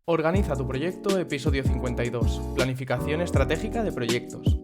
Organiza tu proyecto, episodio 52. Planificación estratégica de proyectos.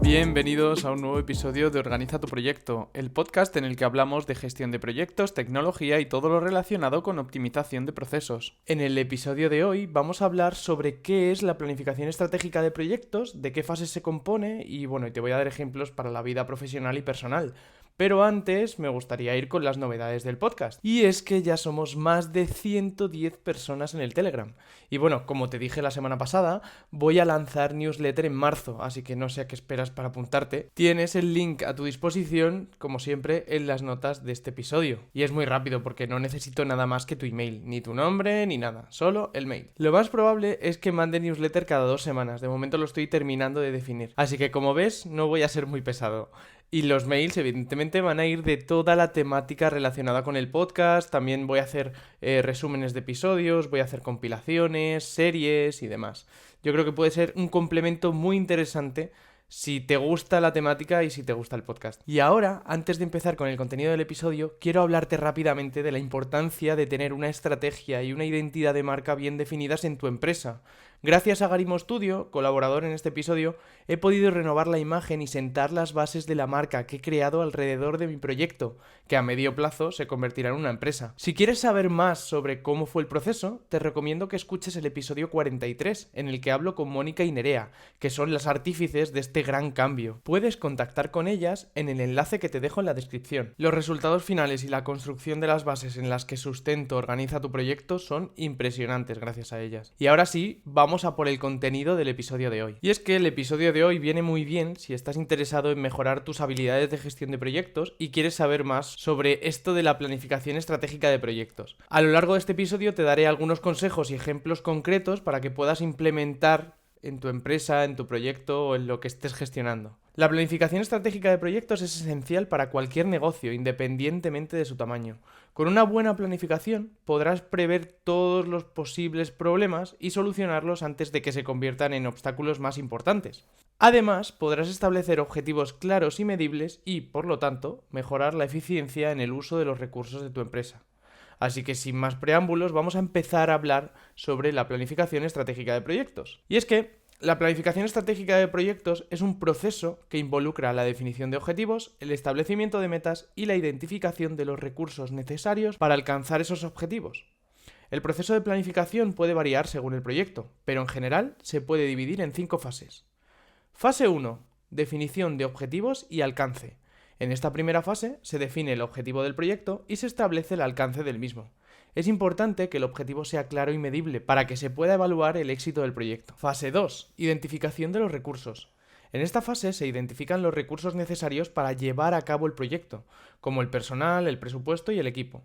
Bienvenidos a un nuevo episodio de Organiza tu proyecto, el podcast en el que hablamos de gestión de proyectos, tecnología y todo lo relacionado con optimización de procesos. En el episodio de hoy vamos a hablar sobre qué es la planificación estratégica de proyectos, de qué fases se compone y te voy a dar ejemplos para la vida profesional y personal. Pero antes me gustaría ir con las novedades del podcast. Y es que ya somos más de 110 personas en el Telegram. Y como te dije la semana pasada, voy a lanzar newsletter en marzo, así que no sé a qué esperas para apuntarte. Tienes el link a tu disposición, como siempre, en las notas de este episodio. Y es muy rápido porque no necesito nada más que tu email, ni tu nombre, ni nada, solo el mail. Lo más probable es que mande newsletter cada 2 semanas, de momento lo estoy terminando de definir. Así que como ves, no voy a ser muy pesado. Y los mails, evidentemente, van a ir de toda la temática relacionada con el podcast. También voy a hacer resúmenes de episodios, voy a hacer compilaciones, series y demás. Yo creo que puede ser un complemento muy interesante si te gusta la temática y si te gusta el podcast. Y ahora, antes de empezar con el contenido del episodio, quiero hablarte rápidamente de la importancia de tener una estrategia y una identidad de marca bien definidas en tu empresa. Gracias a Garimo Studio, colaborador en este episodio, he podido renovar la imagen y sentar las bases de la marca que he creado alrededor de mi proyecto, que a medio plazo se convertirá en una empresa. Si quieres saber más sobre cómo fue el proceso, te recomiendo que escuches el episodio 43, en el que hablo con Mónica y Nerea, que son las artífices de este gran cambio. Puedes contactar con ellas en el enlace que te dejo en la descripción. Los resultados finales y la construcción de las bases en las que Sustento organiza tu proyecto son impresionantes gracias a ellas. Y ahora sí, vamos a por el contenido del episodio de hoy. Y es que el episodio de hoy viene muy bien si estás interesado en mejorar tus habilidades de gestión de proyectos y quieres saber más sobre esto de la planificación estratégica de proyectos. A lo largo de este episodio te daré algunos consejos y ejemplos concretos para que puedas implementar en tu empresa, en tu proyecto o en lo que estés gestionando. La planificación estratégica de proyectos es esencial para cualquier negocio, independientemente de su tamaño. Con una buena planificación podrás prever todos los posibles problemas y solucionarlos antes de que se conviertan en obstáculos más importantes. Además, podrás establecer objetivos claros y medibles y, por lo tanto, mejorar la eficiencia en el uso de los recursos de tu empresa. Así que sin más preámbulos, vamos a empezar a hablar sobre la planificación estratégica de proyectos. Y es que la planificación estratégica de proyectos es un proceso que involucra la definición de objetivos, el establecimiento de metas y la identificación de los recursos necesarios para alcanzar esos objetivos. El proceso de planificación puede variar según el proyecto, pero en general se puede dividir en 5 fases. Fase 1. Definición de objetivos y alcance. En esta primera fase se define el objetivo del proyecto y se establece el alcance del mismo. Es importante que el objetivo sea claro y medible para que se pueda evaluar el éxito del proyecto. Fase 2. Identificación de los recursos. En esta fase se identifican los recursos necesarios para llevar a cabo el proyecto, como el personal, el presupuesto y el equipo.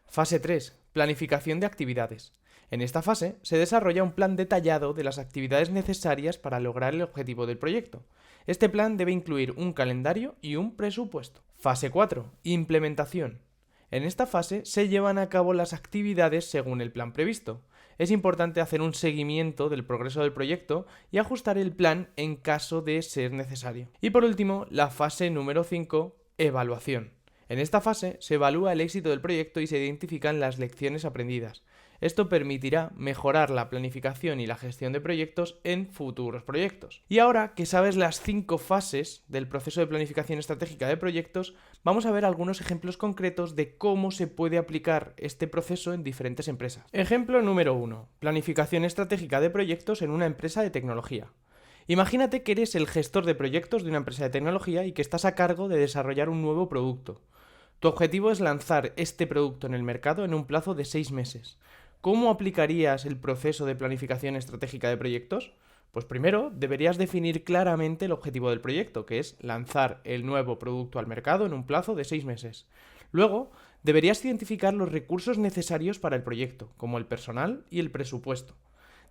Fase 3. Planificación de actividades. En esta fase se desarrolla un plan detallado de las actividades necesarias para lograr el objetivo del proyecto. Este plan debe incluir un calendario y un presupuesto. Fase 4. Implementación. En esta fase se llevan a cabo las actividades según el plan previsto. Es importante hacer un seguimiento del progreso del proyecto y ajustar el plan en caso de ser necesario. Y por último, la fase número 5, evaluación. En esta fase se evalúa el éxito del proyecto y se identifican las lecciones aprendidas. Esto permitirá mejorar la planificación y la gestión de proyectos en futuros proyectos. Y ahora que sabes las 5 fases del proceso de planificación estratégica de proyectos, vamos a ver algunos ejemplos concretos de cómo se puede aplicar este proceso en diferentes empresas. Ejemplo número 1. Planificación estratégica de proyectos en una empresa de tecnología. Imagínate que eres el gestor de proyectos de una empresa de tecnología y que estás a cargo de desarrollar un nuevo producto. Tu objetivo es lanzar este producto en el mercado en un plazo de 6 meses. ¿Cómo aplicarías el proceso de planificación estratégica de proyectos? Pues primero, deberías definir claramente el objetivo del proyecto, que es lanzar el nuevo producto al mercado en un plazo de 6 meses. Luego, deberías identificar los recursos necesarios para el proyecto, como el personal y el presupuesto.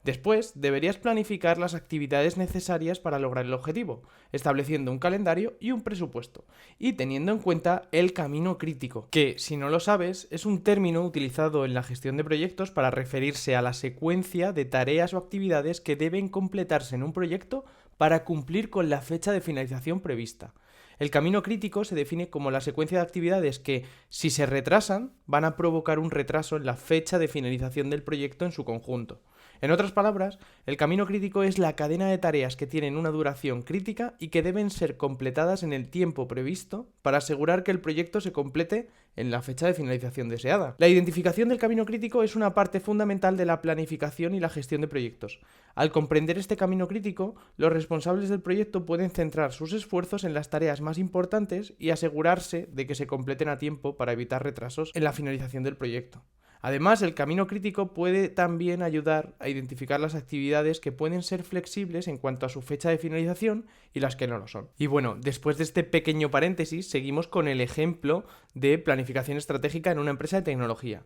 Después, deberías planificar las actividades necesarias para lograr el objetivo, estableciendo un calendario y un presupuesto, y teniendo en cuenta el camino crítico, que, si no lo sabes, es un término utilizado en la gestión de proyectos para referirse a la secuencia de tareas o actividades que deben completarse en un proyecto para cumplir con la fecha de finalización prevista. El camino crítico se define como la secuencia de actividades que, si se retrasan, van a provocar un retraso en la fecha de finalización del proyecto en su conjunto. En otras palabras, el camino crítico es la cadena de tareas que tienen una duración crítica y que deben ser completadas en el tiempo previsto para asegurar que el proyecto se complete en la fecha de finalización deseada. La identificación del camino crítico es una parte fundamental de la planificación y la gestión de proyectos. Al comprender este camino crítico, los responsables del proyecto pueden centrar sus esfuerzos en las tareas más importantes y asegurarse de que se completen a tiempo para evitar retrasos en la finalización del proyecto. Además, el camino crítico puede también ayudar a identificar las actividades que pueden ser flexibles en cuanto a su fecha de finalización y las que no lo son. Y bueno, después de este pequeño paréntesis, seguimos con el ejemplo de planificación estratégica en una empresa de tecnología.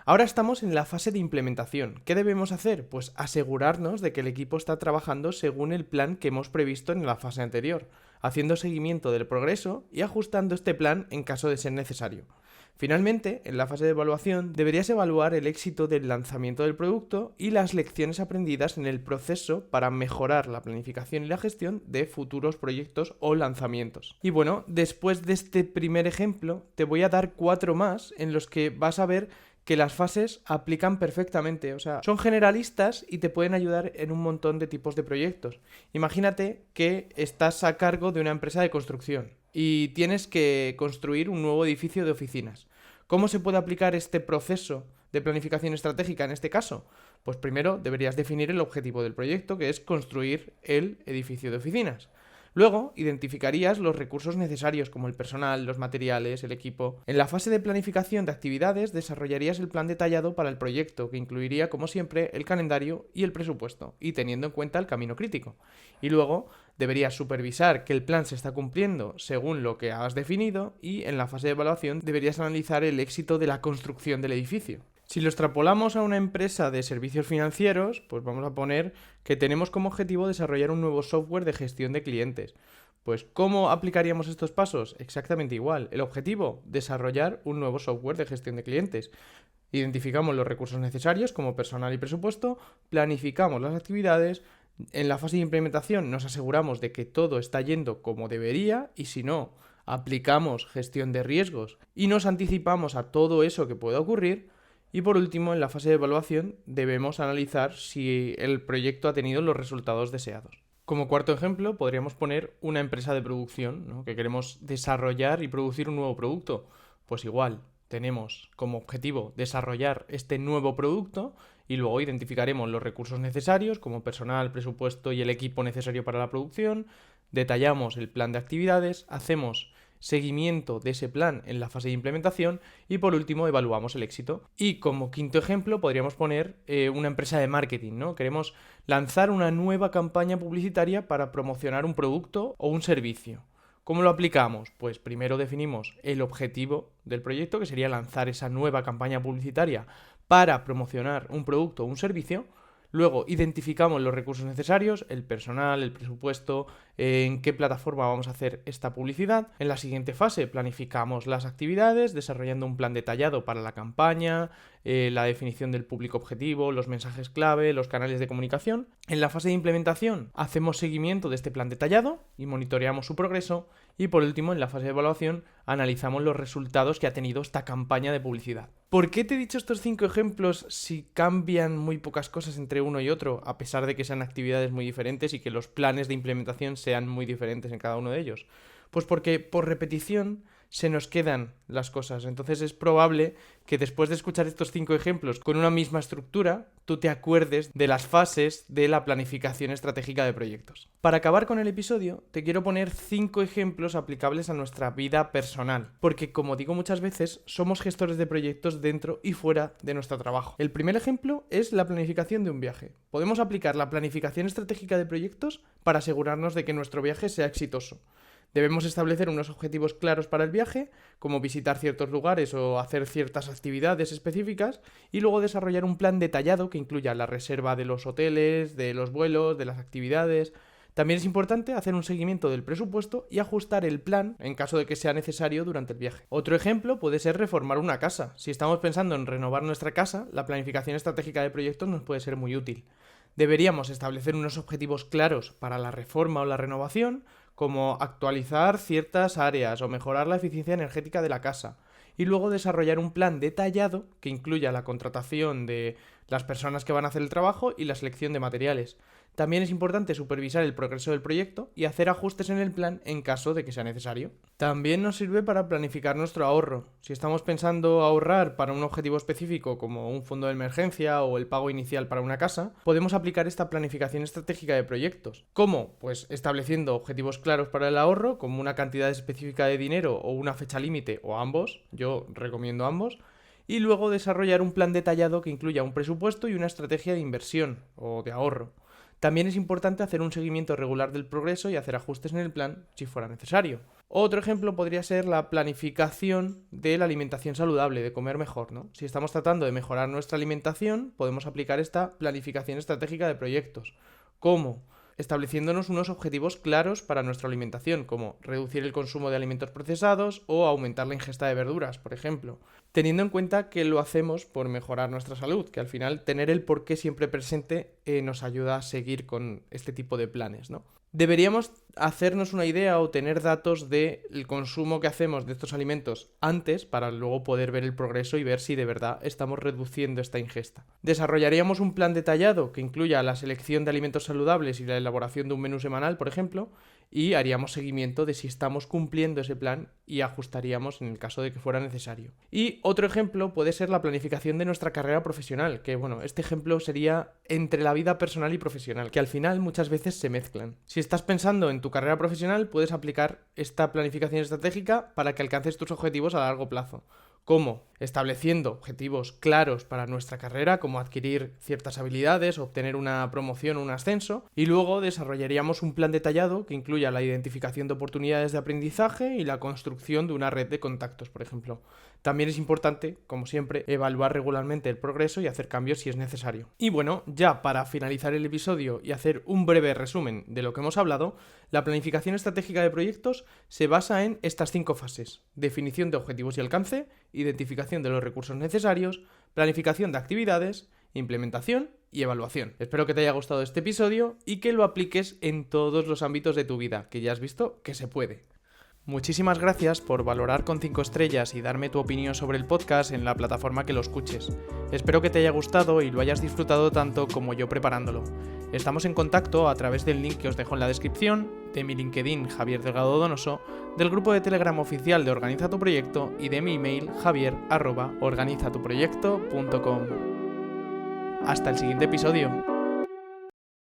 Ahora estamos en la fase de implementación. ¿Qué debemos hacer? Pues asegurarnos de que el equipo está trabajando según el plan que hemos previsto en la fase anterior, haciendo seguimiento del progreso y ajustando este plan en caso de ser necesario. Finalmente, en la fase de evaluación, deberías evaluar el éxito del lanzamiento del producto y las lecciones aprendidas en el proceso para mejorar la planificación y la gestión de futuros proyectos o lanzamientos. Y bueno, después de este primer ejemplo, te voy a dar 4 más en los que vas a ver que las fases aplican perfectamente, o sea, son generalistas y te pueden ayudar en un montón de tipos de proyectos. Imagínate que estás a cargo de una empresa de construcción y tienes que construir un nuevo edificio de oficinas. ¿Cómo se puede aplicar este proceso de planificación estratégica en este caso? Pues primero deberías definir el objetivo del proyecto, que es construir el edificio de oficinas. Luego, identificarías los recursos necesarios como el personal, los materiales, el equipo. En la fase de planificación de actividades desarrollarías el plan detallado para el proyecto, que incluiría, como siempre, el calendario y el presupuesto, y teniendo en cuenta el camino crítico. Y luego, deberías supervisar que el plan se está cumpliendo según lo que has definido y en la fase de evaluación deberías analizar el éxito de la construcción del edificio. Si lo extrapolamos a una empresa de servicios financieros, pues vamos a poner que tenemos como objetivo desarrollar un nuevo software de gestión de clientes. Pues, ¿cómo aplicaríamos estos pasos? Exactamente igual. El objetivo, desarrollar un nuevo software de gestión de clientes. Identificamos los recursos necesarios como personal y presupuesto, planificamos las actividades. En la fase de implementación nos aseguramos de que todo está yendo como debería y si no, aplicamos gestión de riesgos y nos anticipamos a todo eso que pueda ocurrir. Y por último, en la fase de evaluación debemos analizar si el proyecto ha tenido los resultados deseados. Como cuarto ejemplo, podríamos poner una empresa de producción, ¿no? Que queremos desarrollar y producir un nuevo producto. Pues igual, tenemos como objetivo desarrollar este nuevo producto y luego identificaremos los recursos necesarios como personal, presupuesto y el equipo necesario para la producción, detallamos el plan de actividades, hacemos seguimiento de ese plan en la fase de implementación y por último evaluamos el éxito. Y como quinto ejemplo podríamos poner una empresa de marketing, ¿no? Queremos lanzar una nueva campaña publicitaria para promocionar un producto o un servicio. ¿Cómo lo aplicamos? Pues primero definimos el objetivo del proyecto, que sería lanzar esa nueva campaña publicitaria para promocionar un producto o un servicio. Luego identificamos los recursos necesarios, el personal, el presupuesto, en qué plataforma vamos a hacer esta publicidad. En la siguiente fase planificamos las actividades, desarrollando un plan detallado para la campaña, la definición del público objetivo, los mensajes clave, los canales de comunicación. En la fase de implementación hacemos seguimiento de este plan detallado y monitoreamos su progreso. Y por último, en la fase de evaluación, analizamos los resultados que ha tenido esta campaña de publicidad. ¿Por qué te he dicho estos 5 ejemplos si cambian muy pocas cosas entre uno y otro, a pesar de que sean actividades muy diferentes y que los planes de implementación sean muy diferentes en cada uno de ellos? Pues porque por repetición se nos quedan las cosas. Entonces es probable que después de escuchar estos 5 ejemplos con una misma estructura, tú te acuerdes de las fases de la planificación estratégica de proyectos. Para acabar con el episodio, te quiero poner 5 ejemplos aplicables a nuestra vida personal, porque como digo muchas veces, somos gestores de proyectos dentro y fuera de nuestro trabajo. El primer ejemplo es la planificación de un viaje. Podemos aplicar la planificación estratégica de proyectos para asegurarnos de que nuestro viaje sea exitoso. Debemos establecer unos objetivos claros para el viaje, como visitar ciertos lugares o hacer ciertas actividades específicas, y luego desarrollar un plan detallado que incluya la reserva de los hoteles, de los vuelos, de las actividades. También es importante hacer un seguimiento del presupuesto y ajustar el plan en caso de que sea necesario durante el viaje. Otro ejemplo puede ser reformar una casa. Si estamos pensando en renovar nuestra casa, la planificación estratégica de proyectos nos puede ser muy útil. Deberíamos establecer unos objetivos claros para la reforma o la renovación, como actualizar ciertas áreas o mejorar la eficiencia energética de la casa, y luego desarrollar un plan detallado que incluya la contratación de las personas que van a hacer el trabajo y la selección de materiales. También es importante supervisar el progreso del proyecto y hacer ajustes en el plan en caso de que sea necesario. También nos sirve para planificar nuestro ahorro. Si estamos pensando ahorrar para un objetivo específico como un fondo de emergencia o el pago inicial para una casa, podemos aplicar esta planificación estratégica de proyectos. ¿Cómo? Pues estableciendo objetivos claros para el ahorro, como una cantidad específica de dinero o una fecha límite o ambos. Yo recomiendo ambos. Y luego desarrollar un plan detallado que incluya un presupuesto y una estrategia de inversión o de ahorro. También es importante hacer un seguimiento regular del progreso y hacer ajustes en el plan si fuera necesario. Otro ejemplo podría ser la planificación de la alimentación saludable, de comer mejor, ¿no? Si estamos tratando de mejorar nuestra alimentación, podemos aplicar esta planificación estratégica de proyectos. ¿Cómo? Estableciéndonos unos objetivos claros para nuestra alimentación, como reducir el consumo de alimentos procesados o aumentar la ingesta de verduras, por ejemplo. Teniendo en cuenta que lo hacemos por mejorar nuestra salud, que al final tener el porqué siempre presente nos ayuda a seguir con este tipo de planes, ¿no? Deberíamos hacernos una idea o tener datos del consumo que hacemos de estos alimentos antes para luego poder ver el progreso y ver si de verdad estamos reduciendo esta ingesta. Desarrollaríamos un plan detallado que incluya la selección de alimentos saludables y la elaboración de un menú semanal, por ejemplo, y haríamos seguimiento de si estamos cumpliendo ese plan y ajustaríamos en el caso de que fuera necesario. Y otro ejemplo puede ser la planificación de nuestra carrera profesional, que bueno, este ejemplo sería entre la vida personal y profesional, que al final muchas veces se mezclan. Si estás pensando en tu carrera profesional, puedes aplicar esta planificación estratégica para que alcances tus objetivos a largo plazo. ¿Cómo? Estableciendo objetivos claros para nuestra carrera, como adquirir ciertas habilidades, obtener una promoción o un ascenso, y luego desarrollaríamos un plan detallado que incluya la identificación de oportunidades de aprendizaje y la construcción de una red de contactos, por ejemplo. También es importante, como siempre, evaluar regularmente el progreso y hacer cambios si es necesario. Y bueno, ya para finalizar el episodio y hacer un breve resumen de lo que hemos hablado, la planificación estratégica de proyectos se basa en estas 5 fases: definición de objetivos y alcance, identificación de los recursos necesarios, planificación de actividades, implementación y evaluación. Espero que te haya gustado este episodio y que lo apliques en todos los ámbitos de tu vida, que ya has visto que se puede. Muchísimas gracias por valorar con 5 estrellas y darme tu opinión sobre el podcast en la plataforma que lo escuches. Espero que te haya gustado y lo hayas disfrutado tanto como yo preparándolo. Estamos en contacto a través del link que os dejo en la descripción, de mi LinkedIn Javier Delgado Donoso, del grupo de Telegram oficial de Organiza tu Proyecto y de mi email javier@organizatuproyecto.com. Hasta el siguiente episodio.